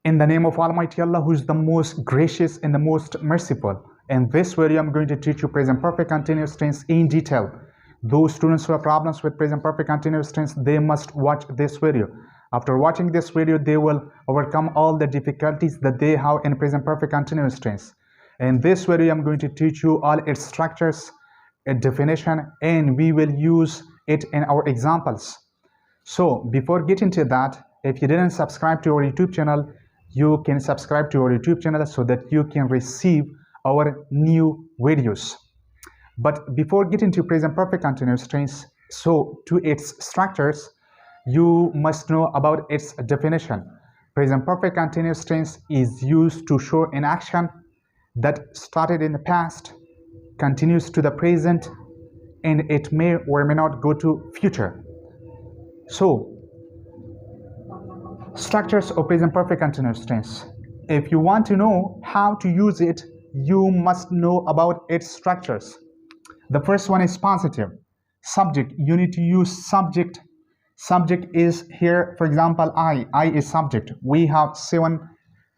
In the name of Almighty Allah, who is the most gracious and the most merciful. In this video, I'm going to teach you present perfect continuous tense in detail. Those students who have problems with present perfect continuous tense, they must watch this video. After watching this video, they will overcome all the difficulties that they have in present perfect continuous tense. In this video, I'm going to teach you all its structures, its definition, and we will use it in our examples. So before getting to that, if you didn't subscribe to our YouTube channel, you can subscribe to our YouTube channel so that you can receive our new videos. But before getting to present perfect continuous tense, so to its structures, you must know about its definition. Present perfect continuous tense is used to show an action that started in the past, continues to the present, and it may or may not go to future. So, structures of present perfect continuous tense. If you want to know how to use it, you must know about its structures. The first one is positive. Subject, you need to use subject. Subject is here, for example, I is subject. We have 7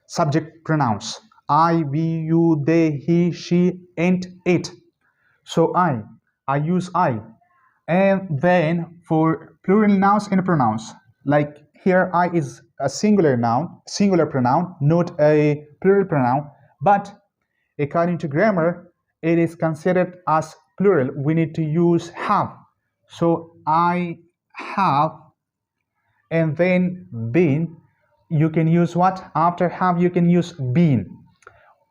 subject pronouns. I, we, you, they, he, she, and it. So I use I. And then for plural nouns and pronouns, like here I is a singular noun, singular pronoun, not a plural pronoun, but according to grammar, it is considered as plural. We need to use have. So I have, and then been, you can use what? After have, you can use been.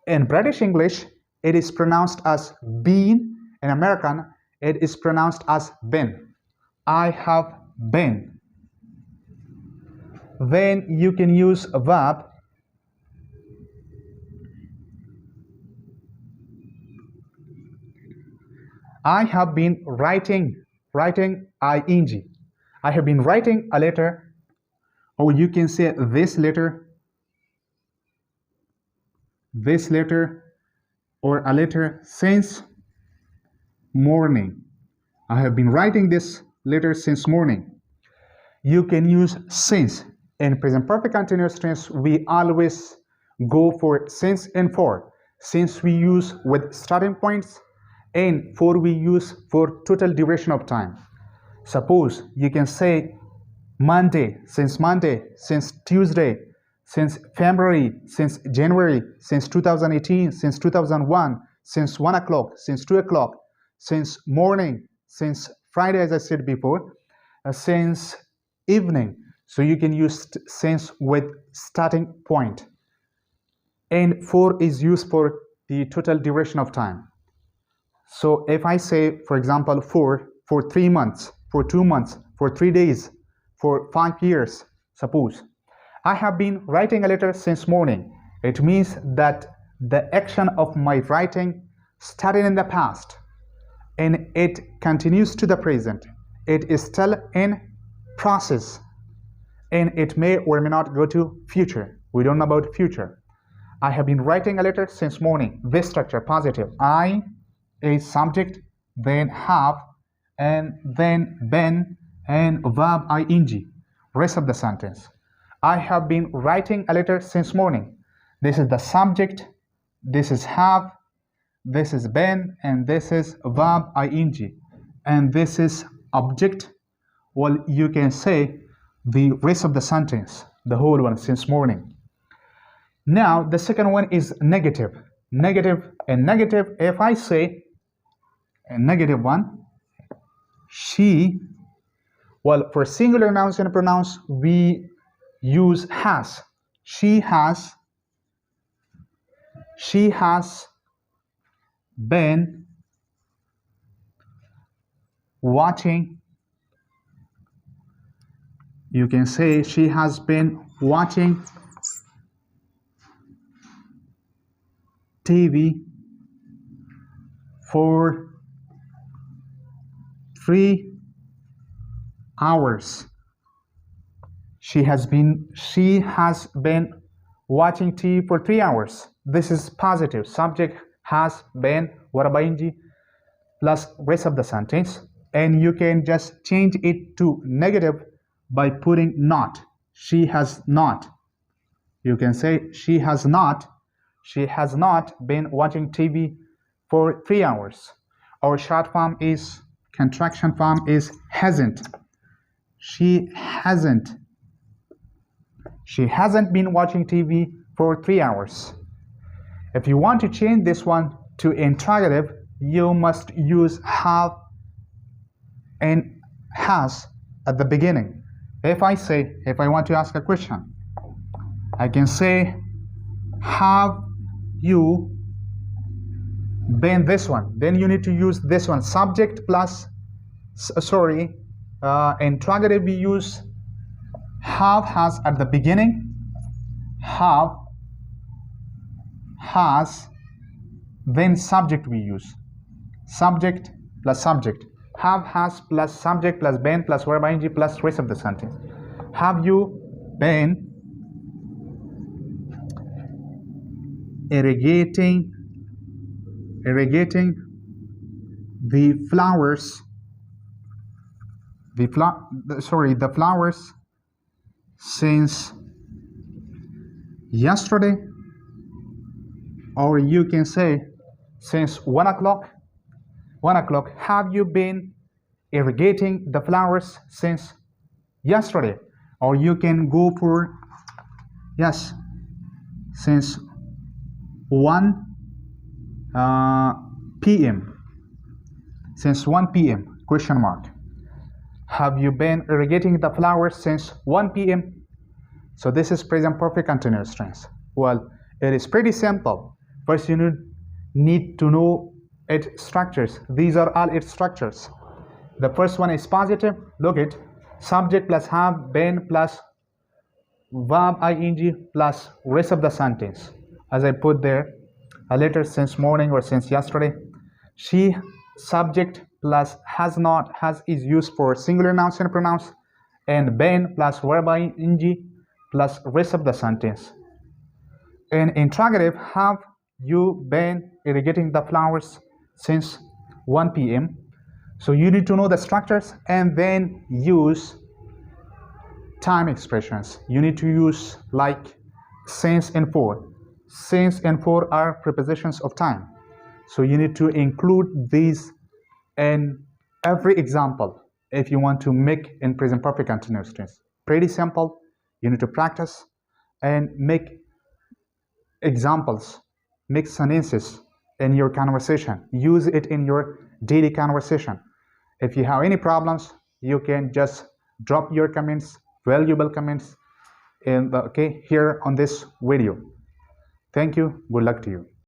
In British English, it is pronounced as been. In American, it is pronounced as been. I have been. Then you can use a verb. I have been writing ing. I have been writing a letter, or you can say this letter, or a letter since morning. I have been writing this letter since morning. You can use since. In present perfect continuous tense, we always go for since and for. Since we use with starting points, and for we use for total duration of time. Suppose you can say Monday, since Tuesday, since February, since January, since 2018, since 2001, since 1 o'clock, since 2 o'clock, since morning, since Friday, as I said before, since evening. So you can use since with starting point. And for is used for the total duration of time. So if I say, for example, for 3 months, for 2 months, for 3 days, for 5 years, suppose, I have been writing a letter since morning. It means that the action of my writing started in the past and it continues to the present. It is still in process and it may or may not go to future. We don't know about future. I have been writing a letter since morning. This structure, positive. I is subject, then have, and then been, and verb ing. Rest of the sentence. I have been writing a letter since morning. This is the subject, this is have, this is been, and this is verb ing. And this is object. Well, you can say the rest of the sentence, the whole one, since morning. Now, the second one is negative. Negative, and negative, if I say a negative one, she, well, for singular nouns and pronouns, we use has. She has been watching. You can say she has been watching TV for 3 hours. She has been watching TV for 3 hours. This is positive. Subject has been, verb ing, plus rest of the sentence. And you can just change it to negative by putting not. She has not. You can say she has not been watching TV for 3 hours. Our short form is, contraction form is hasn't. She hasn't been watching TV for 3 hours. If you want to change this one to interrogative, you must use have and has at the beginning. If I want to ask a question, I can say, have you been this one? Then you need to use this one, subject plus, interrogative, we use have, has at the beginning, have, has, then subject we use, subject plus subject, have, has plus subject plus been plus verb ing plus rest of the sentence. Have you been irrigating the flowers since yesterday? Or you can say since 1 o'clock. Have you been irrigating the flowers since yesterday? Or you can go for yes, since 1 p.m. Since 1 p.m. question mark. Have you been irrigating the flowers since 1 p.m.? So this is present perfect continuous tense. Well, it is pretty simple. First, you need to know its structures. These are all its structures. The first one is positive. Look at subject plus have, been plus verb ing plus rest of the sentence. As I put there, a letter since morning or since yesterday. She, subject plus has not, has is used for singular nouns and pronouns, and been plus verb ing plus rest of the sentence. In interrogative, have you been irrigating the flowers since 1 p.m.? So you need to know the structures and then use time expressions. You need to use like since and for. Since and for are prepositions of time. So you need to include these in every example if you want to make in present perfect continuous tense. Pretty simple. You need to practice and make examples, make sentences in your conversation. Use it in your daily conversation. If you have any problems, you can just drop your comments, valuable comments, here on this video. Thank you. Good luck to you.